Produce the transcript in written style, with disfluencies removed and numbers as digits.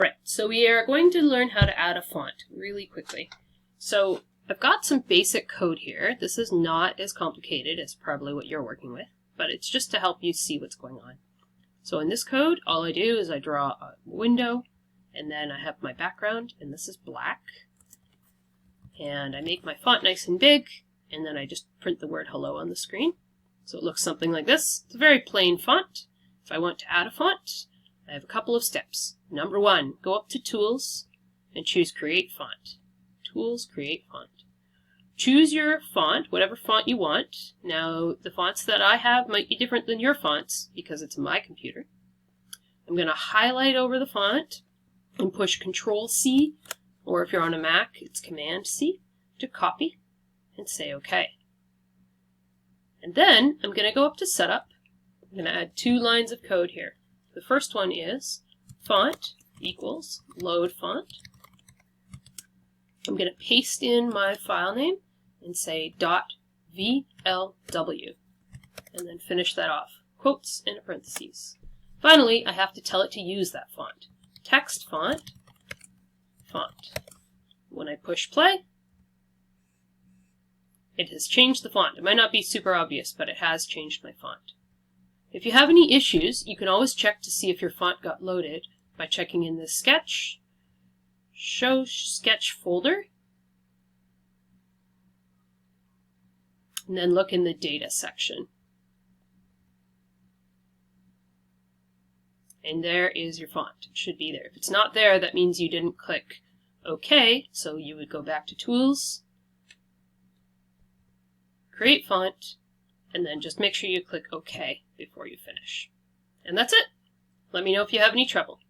Right, so we are going to learn how to add a font really quickly. So I've got some basic code here. This is not as complicated as probably what you're working with, but it's just to help you see what's going on. So in this code, all I do is I draw a window, and then I have my background, and this is black. And I make my font nice and big, and then I just print the word hello on the screen. So it looks something like this. It's a very plain font. If I want to add a font, I have a couple of steps. Number 1, go up to Tools and choose Create Font. Tools, Create Font. Choose your font, whatever font you want. Now, the fonts that I have might be different than your fonts because it's my computer. I'm going to highlight over the font and push Control-C, or if you're on a Mac, it's Command-C, to copy and say OK. And then I'm going to go up to Setup. I'm going to add 2 lines of code here. The first one is font equals load font. I'm going to paste in my file name and say .vlw and then finish that off. Quotes and parentheses. Finally, I have to tell it to use that font. Text font, font. When I push play, it has changed the font. It might not be super obvious, but it has changed my font. If you have any issues, you can always check to see if your font got loaded by checking in the Sketch, Show Sketch folder, and then look in the Data section. And there is your font. It should be there. If it's not there, that means you didn't click OK, so you would go back to Tools, Create Font, and then just make sure you click OK before you finish. And that's it. Let me know if you have any trouble.